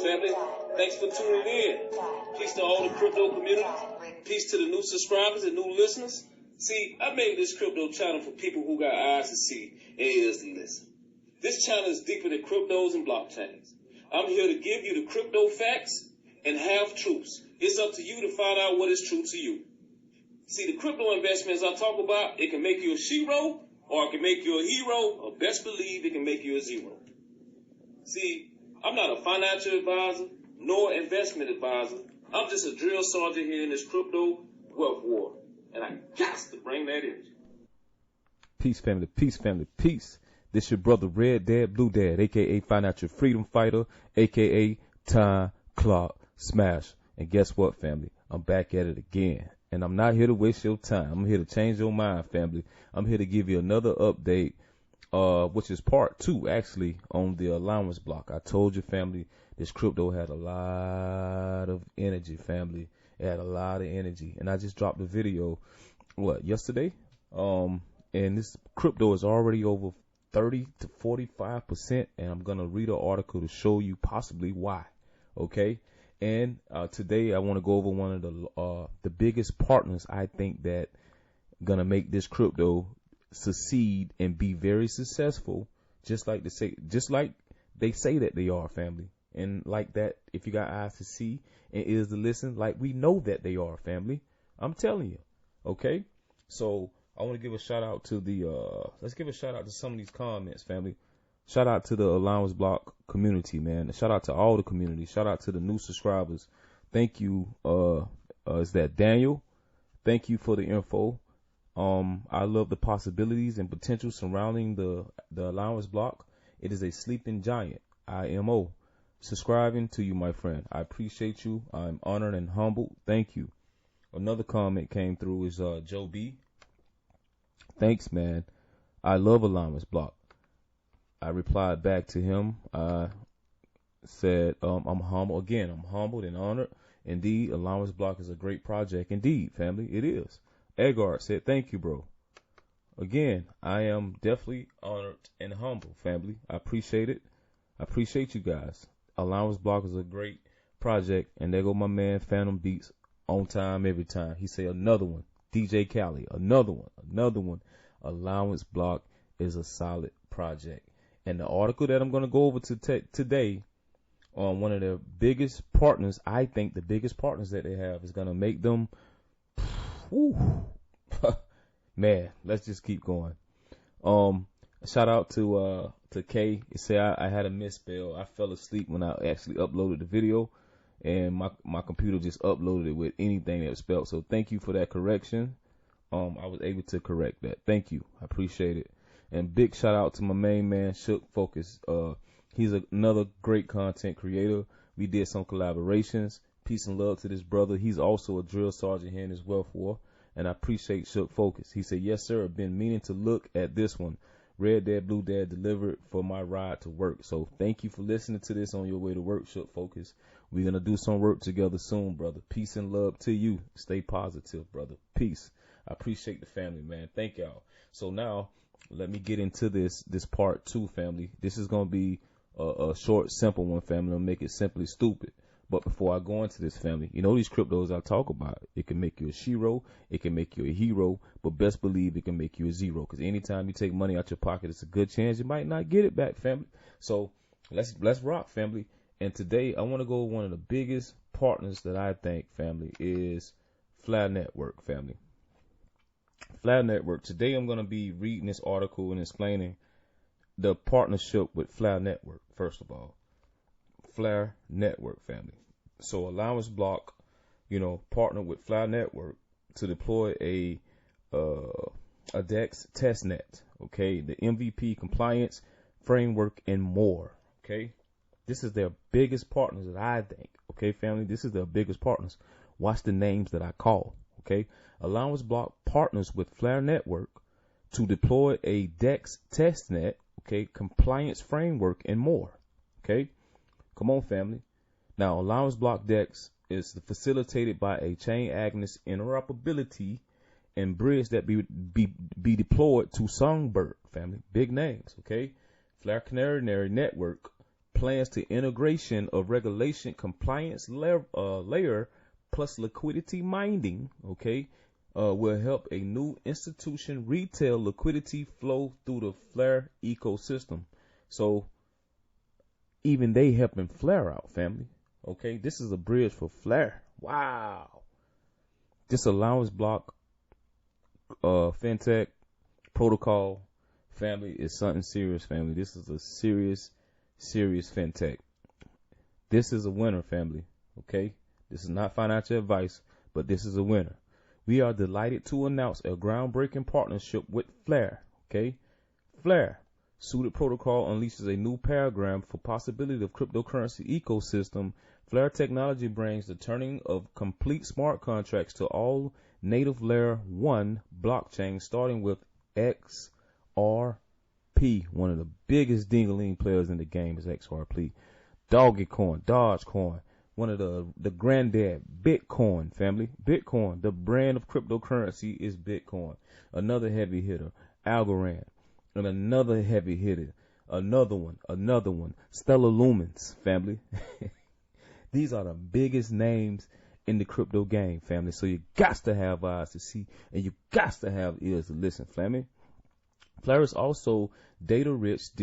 family. Thanks for tuning in. Peace to all the crypto community. Peace to the new subscribers and new listeners. See, I made this crypto channel for people who got eyes to see and ears to listen. This channel is deeper than cryptos and blockchains. I'm here to give you the crypto facts and half truths. It's up to you to find out what is true to you. See, the crypto investments I talk about, it can make you a shero or it can make you a hero, or best believe it can make you a zero. See, I'm not a financial advisor nor investment advisor. I'm just a drill sergeant here in this crypto wealth war. And I got to bring that energy. Peace, family. Peace, family. Peace. This your brother REDDADBLUEDAD, a.k.a. Financial Freedom Fighter, a.k.a. Time Clock Smash. And guess what, family? I'm back at it again. And I'm not here to waste your time. I'm here to change your mind, family. I'm here to give you another update, which is part 2, actually, on the allowance block. I told you, family, this crypto had a lot of energy, family. It had a lot of energy. And I just dropped a video, yesterday? And this crypto is already over 30 to 45%. And I'm going to read an article to show you possibly why. Okay? And today I want to go over one of the biggest partners I think that going to make this crypto succeed and be very successful, just like they say that they are, family. And like that, if you got eyes to see and ears to listen, like we know that they are, family. I'm telling you. Okay? So I want to give a shout out to let's give a shout out to some of these comments, family. Shout out to the Allianceblock community, man. Shout out to all the community. Shout out to the new subscribers. Thank you. Is that Daniel? Thank you for the info. I love the possibilities and potential surrounding the Allianceblock. It is a sleeping giant. IMO. Subscribing to you, my friend. I appreciate you. I'm honored and humbled. Thank you. Another comment came through is Joe B. Thanks, man. I love Allianceblock. I replied back to him. I said, I'm humble. Again, I'm humbled and honored. Indeed, Allianceblock is a great project. Indeed, family, it is. Edgar said, thank you, bro. Again, I am definitely honored and humble, family. I appreciate it. I appreciate you guys. Allianceblock is a great project. And there go my man, Phantom Beats, on time, every time. He say another one. DJ Cali, another one. Allianceblock is a solid project. And the article that I'm going to go over today on one of their biggest partners, I think the biggest partners that they have is going to make them, man, let's just keep going. Shout out to Kay. He said I had a misspell. I fell asleep when I actually uploaded the video, and my computer just uploaded it with anything that was spelled. So thank you for that correction. I was able to correct that. Thank you. I appreciate it. And big shout out to my main man, Shook Focus. He's another great content creator. We did some collaborations. Peace and love to this brother. He's also a drill sergeant here in his wealth war. And I appreciate Shook Focus. He said, yes, sir. I've been meaning to look at this one. REDDADBLUEDAD delivered for my ride to work. So thank you for listening to this on your way to work, Shook Focus. We're going to do some work together soon, brother. Peace and love to you. Stay positive, brother. Peace. I appreciate the family, man. Thank y'all. So now, let me get into this part 2, family. This is going to be a short, simple one, family. I'll make it simply stupid. But before I go into this, family, you know these cryptos I talk about, it can make you a shero, it can make you a hero, but best believe it can make you a zero. Because anytime you take money out your pocket, it's a good chance you might not get it back, family. So let's rock, family. And today I want to go one of the biggest partners that I think, family, is Flare Network, family. Flare Network. Today I'm going to be reading this article and explaining the partnership with Flare Network. First of all, Flare Network, family. So Allianceblock, partnered with Flare Network to deploy a DEX testnet. Okay, the MVP compliance framework and more. Okay, this is their biggest partners that I think. Okay, family, this is their biggest partners. Watch the names that I call. Okay, Allianceblock partners with Flare Network to deploy a DEX testnet, okay, compliance framework, and more. Okay, come on, family. Now, Allianceblock DEX is facilitated by a chain-agnostic interoperability and bridge that be deployed to Songbird, family. Big names, okay? Flare Canary Network plans to integration of regulation compliance layer plus liquidity mining, okay, will help a new institution retail liquidity flow through the Flare ecosystem. So even they helping Flare out, family. Okay, this is a bridge for Flare. Wow. This Allianceblock fintech protocol, family, is something serious, family. This is a serious fintech. This is a winner, family. Okay, this is not financial advice, but this is a winner. We are delighted to announce a groundbreaking partnership with Flare. Okay, Flare suited protocol unleashes a new paradigm for possibility of cryptocurrency ecosystem. Flare technology brings the turning of complete smart contracts to all native layer 1 blockchains, starting with XRP. One of the biggest ding-a-ling players in the game is XRP. Dogecoin, one of the granddad, Bitcoin, family. Bitcoin, the brand of cryptocurrency, is Bitcoin. Another heavy hitter, Algorand. And another heavy hitter, another one, Stellar Lumens, family. These are the biggest names in the crypto game, family. So you got to have eyes to see, and you got to have ears to listen, family. Flare is also data-rich,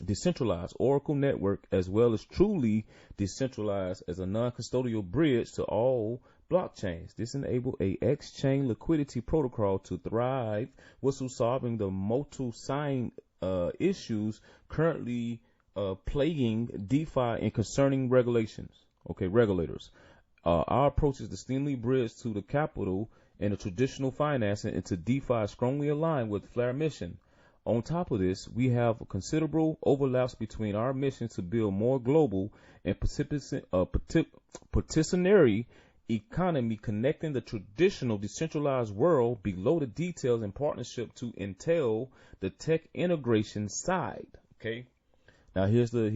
decentralized Oracle network, as well as truly decentralized as a non-custodial bridge to all blockchains. This enables a exchange liquidity protocol to thrive while solving the multi-sign issues currently plaguing DeFi and concerning regulations. Okay, regulators. Our approach is distinctly bridged to the capital and the traditional financing into DeFi, strongly aligned with Flare mission. On top of this, we have considerable overlaps between our mission to build more global and participatory economy, connecting the traditional decentralized world below the details in partnership to entail the tech integration side. Okay. Now here's the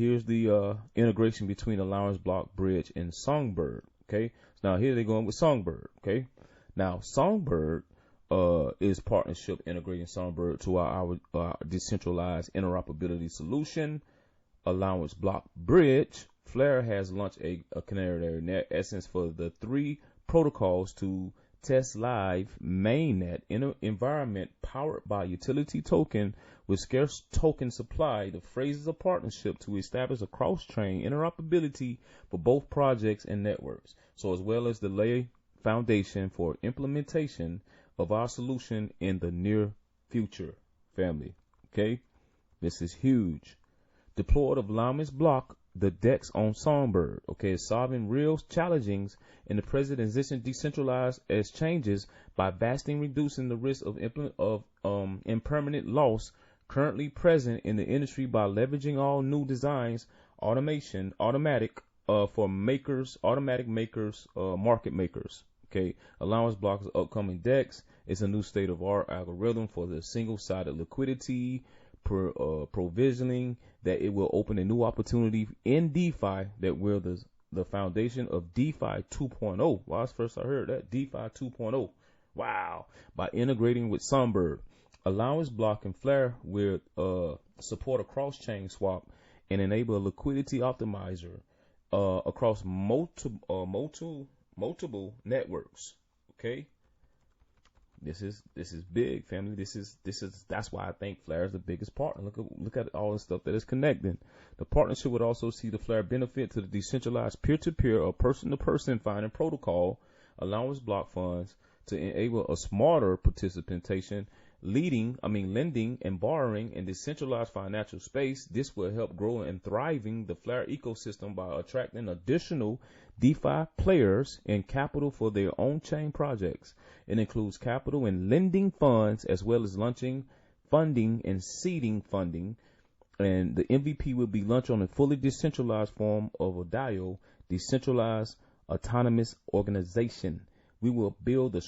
integration between Allianceblock Bridge and Songbird. Okay. So now here they're going with Songbird. Okay. Now Songbird is partnership integrating Songbird to our decentralized interoperability solution. Allianceblock Bridge. Flare has launched a canary net essence for the 3 protocols to test live mainnet environment powered by utility token with scarce token supply. The phrases of partnership to establish a cross-chain interoperability for both projects and networks. So as well as the lay foundation for implementation of our solution in the near future, family. Okay, this is huge. Deployed of Lumenswap, the DEX on Songbird. Okay, is solving real challenges in the present existing decentralized exchanges by vastly reducing the risk of impermanent loss currently present in the industry by leveraging all new designs, automatic makers, market makers. Okay, Allianceblock's upcoming DEX is a new state-of-art algorithm for the single-sided liquidity provisioning that it will open a new opportunity in DeFi that will the foundation of DeFi 2.0. Well, that's first I heard that, DeFi 2.0. Wow. By integrating with Songbird, Allianceblock and Flare will support a cross-chain swap and enable a liquidity optimizer across multiple networks. Okay, this is big, family. That's why I think Flare is the biggest partner. Look at all the stuff that is connecting. The partnership would also see the Flare benefit to the decentralized peer-to-peer or person-to-person funding protocol, Allianceblock funds to enable a smarter participation, lending and borrowing in decentralized financial space. This will help grow and thriving the Flare ecosystem by attracting additional DeFi players and capital for their own chain projects. It includes capital and lending funds as well as launching funding and seeding funding. And the MVP will be launched on a fully decentralized form of a DAO, decentralized autonomous organization. We will build it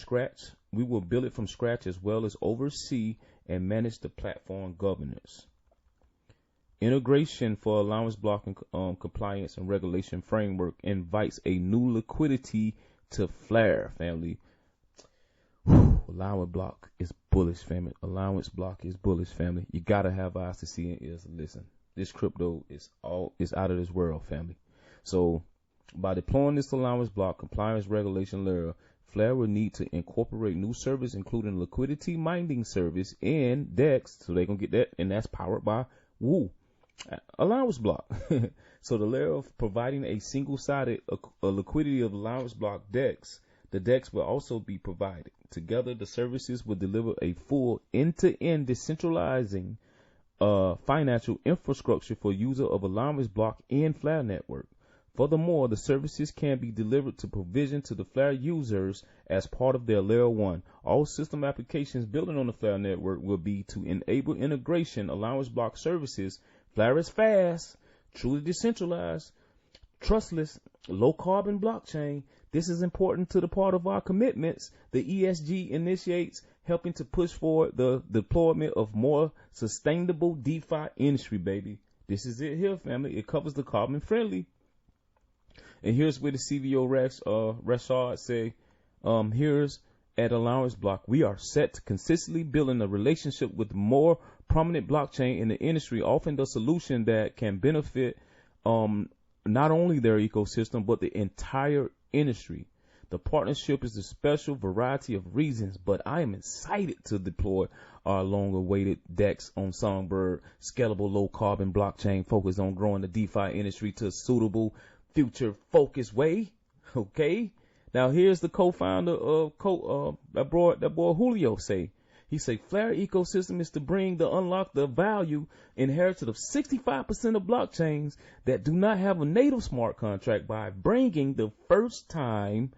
from scratch as well as oversee and manage the platform governance. Integration for Allianceblock and compliance and regulation framework invites a new liquidity to Flare, family. Allianceblock is bullish, family. Allianceblock is bullish, family. You gotta have eyes to see and ears to listen. this crypto is out of this world, family. So by deploying this allowance block compliance regulation layer, Flare will need to incorporate new service, including liquidity mining service and DEX. So they're going to get that. And that's powered by allowance block. So the layer of providing a single-sided liquidity of allowance block DEX, the DEX will also be provided. Together, the services will deliver a full end-to-end decentralizing financial infrastructure for user of allowance block and Flare network. Furthermore, the services can be delivered to provision to the Flare users as part of their Layer 1. All system applications building on the Flare network will be to enable integration allowance block services. Flare is fast, truly decentralized, trustless, low-carbon blockchain. This is important to the part of our commitments. The ESG initiates helping to push forward the deployment of more sustainable DeFi industry, baby. This is it here, family. It covers the carbon-friendly. And here's where the CVO Rashad say, here's at Allowance Block, we are set to consistently building a relationship with more prominent blockchain in the industry, often the solution that can benefit not only their ecosystem, but the entire industry. The partnership is a special variety of reasons, but I am excited to deploy our long-awaited DEX on Songbird, scalable low-carbon blockchain focused on growing the DeFi industry to a suitable future-focused way. Okay? Now, here's the co-founder of that boy Julio say. He say, Flare ecosystem is to unlock the value inherited of 65% of blockchains that do not have a native smart contract by bringing the first time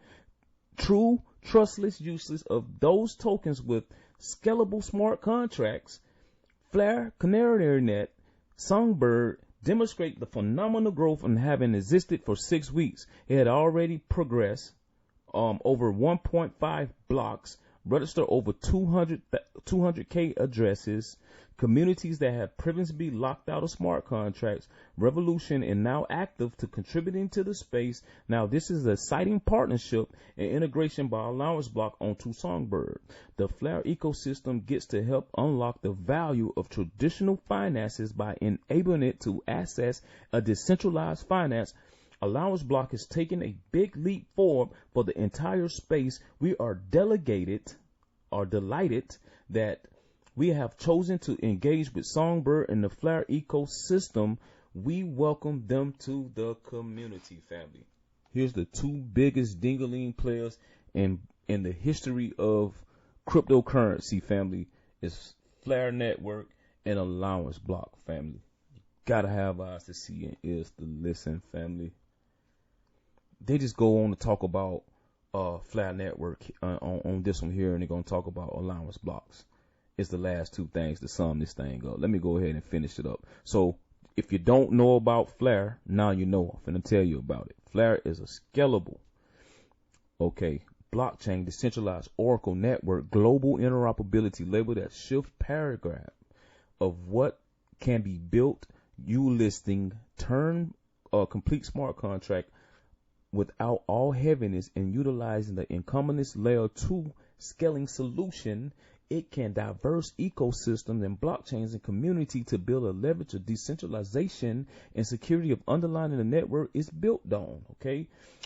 true trustless uses of those tokens with scalable smart contracts. Flare, CanaryNet, Songbird demonstrate the phenomenal growth and having existed for 6 weeks. It had already progressed over 1.5 blocks, register over 200K addresses, communities that have previously locked out of smart contracts, Revolution and now active to contributing to the space. Now this is an exciting partnership and integration by Allowance Block onto Songbird. The Flare ecosystem gets to help unlock the value of traditional finances by enabling it to access a decentralized finance. Allowance Block is taking a big leap forward for the entire space. We are delighted that we have chosen to engage with Songbird and the Flare ecosystem. We welcome them to the community, family. Here's the two biggest ding-a-ling players in the history of cryptocurrency, family. It's Flare Network and Allowance Block, family. Gotta have eyes to see and ears to listen, family. They just go on to talk about Flare Network on this one here, and they're going to talk about allowance blocks. It's the last two things to sum this thing up. Let me go ahead and finish it up. So if you don't know about Flare, now you know. I'm going to tell you about it. Flare is a scalable, blockchain, decentralized Oracle network, global interoperability label that shifts paragraph of what can be built, listing, turn complete smart contract without all heaviness and utilizing the incumbent layer 2 scaling solution. It can diverse ecosystems and blockchains and community to build a leverage of decentralization and security of underlying the network is built on,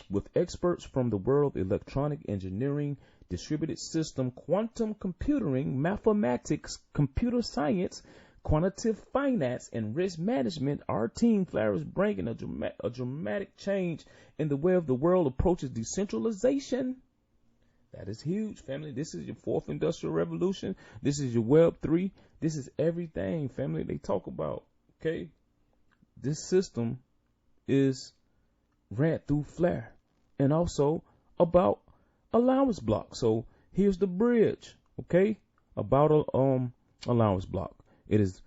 with experts from the world of electronic engineering, distributed system, quantum computing, mathematics, computer science, quantitative finance, and risk management. Our team, Flare, is bringing a dramatic change in the way of the world approaches decentralization. That is huge, family. This is your fourth industrial revolution. This is your Web 3. This is everything, family, they talk about, This system is ran through Flare and also about Allowance Block. So here's the bridge, about Allowance Block. It is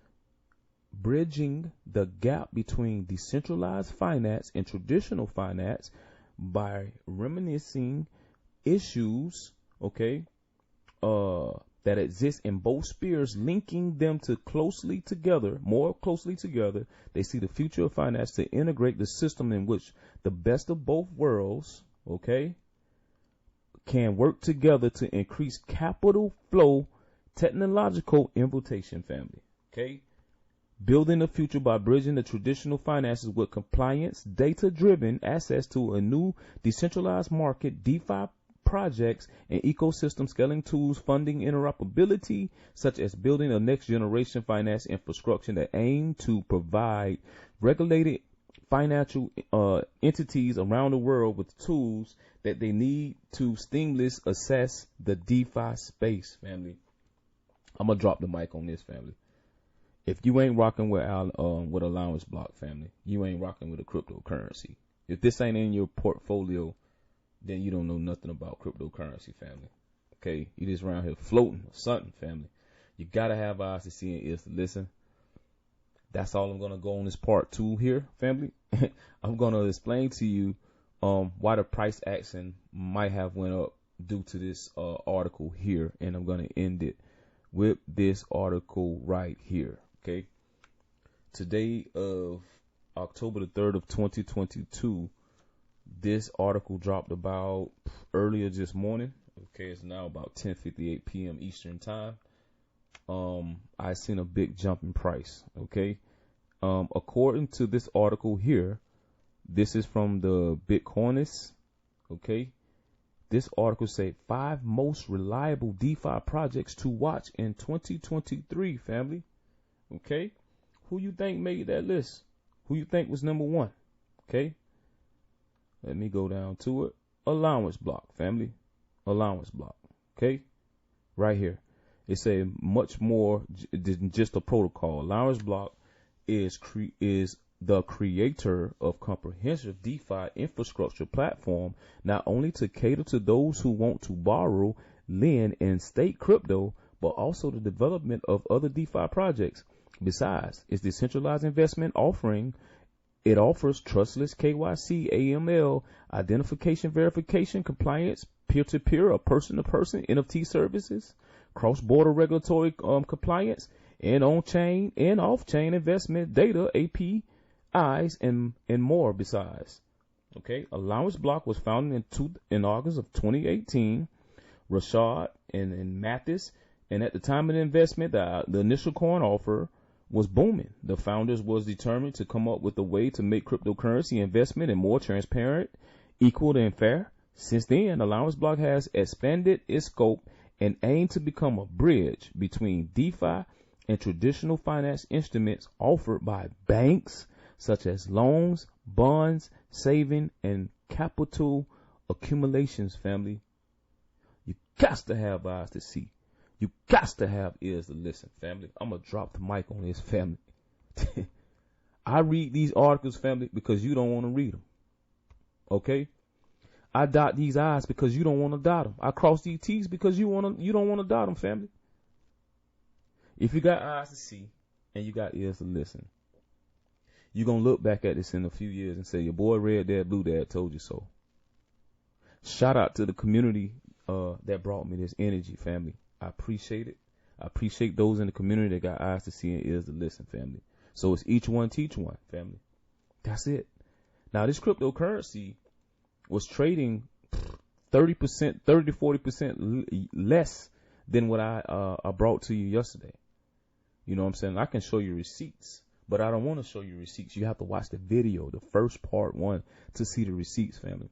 bridging the gap between decentralized finance and traditional finance by reminiscing issues, that exist in both spheres, linking them to more closely together. They see the future of finance to integrate the system in which the best of both worlds, can work together to increase capital flow, technological invitation, family. building the future by bridging the traditional finances with compliance, data-driven access to a new decentralized market, DeFi projects, and ecosystem scaling tools, funding interoperability, such as building a next-generation finance infrastructure that aim to provide regulated financial entities around the world with tools that they need to seamlessly assess the DeFi space, family. I'm going to drop the mic on this, family. If you ain't rocking with Allianceblock, family, you ain't rocking with a cryptocurrency. If this ain't in your portfolio, then you don't know nothing about cryptocurrency, family. Okay? You just around here floating or something, family. You got to have eyes to see and ears to listen. That's all I'm going to go on this part 2 here, family. I'm going to explain to you why the price action might have went up due to this article here, and I'm going to end it with this article right here. Okay, today of October the 3rd of 2022, this article dropped about earlier this morning. Okay, it's now about 10:58 p.m. Eastern time. I seen a big jump in price. Okay, according to this article here, this is from the Bitcoinist. Okay, this article said 5 most reliable DeFi projects to watch in 2023, family. Okay, who you think made that list? Who you think was number 1? Okay, let me go down to it. Allianceblock, family. Allianceblock. Okay, right here. It said much more than just a protocol. Allianceblock is the creator of comprehensive DeFi infrastructure platform, not only to cater to those who want to borrow, lend, and stake crypto, but also the development of other DeFi projects. Besides its decentralized investment offering, it offers trustless KYC, AML, identification verification, compliance, peer-to-peer or person-to-person NFT services, cross-border regulatory compliance, and on-chain and off-chain investment data, APIs, and more besides. Okay, Allianceblock was founded in August of 2018. Rashad and Mathis, and at the time of the investment, the initial coin offer was booming. The founders was determined to come up with a way to make cryptocurrency investment and more transparent, equal, and fair. Since then, Allianceblock has expanded its scope and aimed to become a bridge between DeFi and traditional finance instruments offered by banks, such as loans, bonds, saving, and capital accumulations, family. You got to have eyes to see. You got to have ears to listen, family. I'm going to drop the mic on this, family. I read these articles, family, because you don't want to read them. Okay? I dot these I's because you don't want to dot them. I cross these T's because you don't want to dot them, family. If you got eyes to see and you got ears to listen, you're going to look back at this in a few years and say, your boy REDDADBLUEDAD told you so. Shout out to the community that brought me this energy, family. I appreciate it. I appreciate those in the community that got eyes to see and ears to listen, family. So it's each one teach one, family. That's it. Now, this cryptocurrency was trading 30%, 30 to 40% less than what I brought to you yesterday. You know what I'm saying? I can show you receipts, but I don't want to show you receipts. You have to watch the video, the first part 1, to see the receipts, family.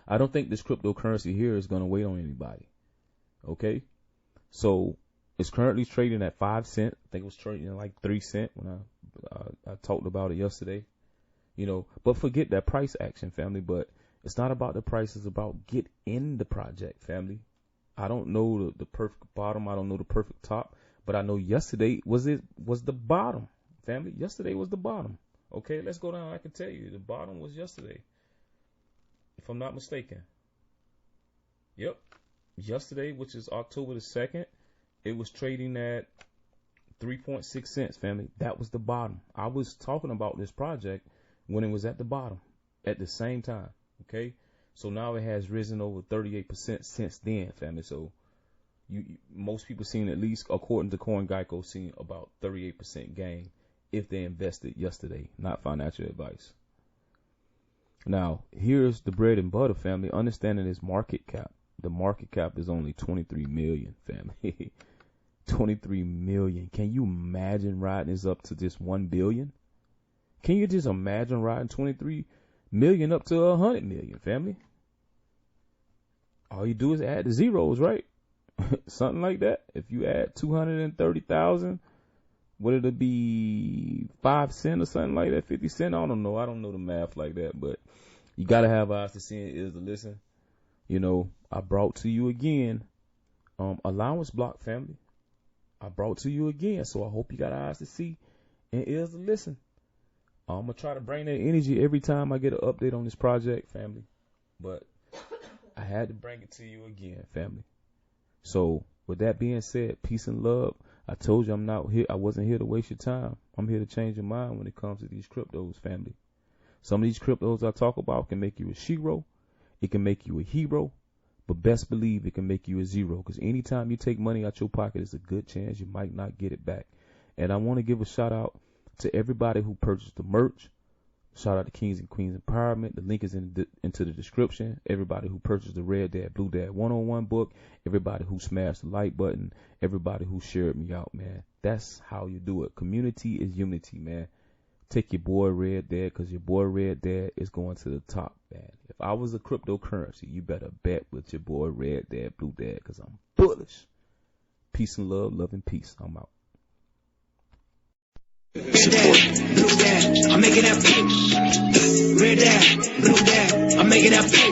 I don't think this cryptocurrency here is going to wait on anybody. Okay, so it's currently trading at 5 cents. I think it was trading at like 3 cents when I talked about it yesterday. You know, but forget that price action, family. But it's not about the price; it's about get in the project, family. I don't know the perfect bottom. I don't know the perfect top, but I know yesterday was the bottom, family. Yesterday was the bottom. Okay, let's go down. I can tell you the bottom was yesterday, if I'm not mistaken. Yep. Yesterday, which is October the 2nd, it was trading at 3.6 cents, family. That was the bottom. I was talking about this project when it was at the bottom at the same time. Okay, so now it has risen over 38% since then, family. So most people seen, at least according to CoinGecko, seen about 38% gain if they invested yesterday. Not financial advice. Now, here's the bread and butter, family. Understanding this market cap. The market cap is only 23 million, family. 23 million. Can you imagine riding this up to just 1 billion? Can you just imagine riding 23 million up to 100 million, family? All you do is add the zeros, right? Something like that. If you add 230,000, would it be 5 cents or something like that? 50 cents? I don't know. I don't know the math like that, but you gotta have eyes to see and ears to listen. You know, I brought to you again, Allianceblock, family. I brought to you again, so I hope you got eyes to see and ears to listen. I'm gonna try to bring that energy every time I get an update on this project, family. But I had to bring it to you again, family. So with that being said, peace and love. I told you I'm not here. I wasn't here to waste your time. I'm here to change your mind when it comes to these cryptos, family. Some of these cryptos I talk about can make you a shiro. It can make you a hero. But best believe it can make you a zero. Because anytime you take money out your pocket, it's a good chance you might not get it back. And I want to give a shout out to everybody who purchased the merch. Shout out to Kings and Queens Empowerment. The link is into the description. Everybody who purchased the Red Dad, Blue Dad 101 book. Everybody who smashed the like button. Everybody who shared me out, man. That's how you do it. Community is unity, man. Take your boy Red Dad, because your boy Red Dad is going to the top, man. If I was a cryptocurrency, you better bet with your boy Red Dad, Blue Dad, because I'm bullish. Peace and love, love and peace. I'm out. Red Dad, Blue Dad, I'm making that pay. Red Dad, Blue Dad, I'm making that pay.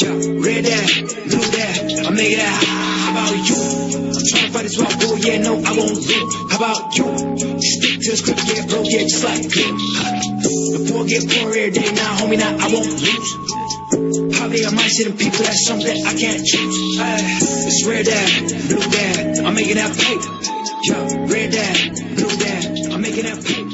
Red Dad, Blue Dad, I'm making that. How about you? I'm trying to fight this walk, boy, yeah, no, I won't lose. How about you? Stick to the script, yeah, bro, yeah, just like glue. The poor get poor every day, now, homie, now I won't lose. How they are mindset and people, that's something that I can't choose. It's Red Dad, Blue Dad, I'm making that pay. Red Dad, Blue Dad, I'm making that pay.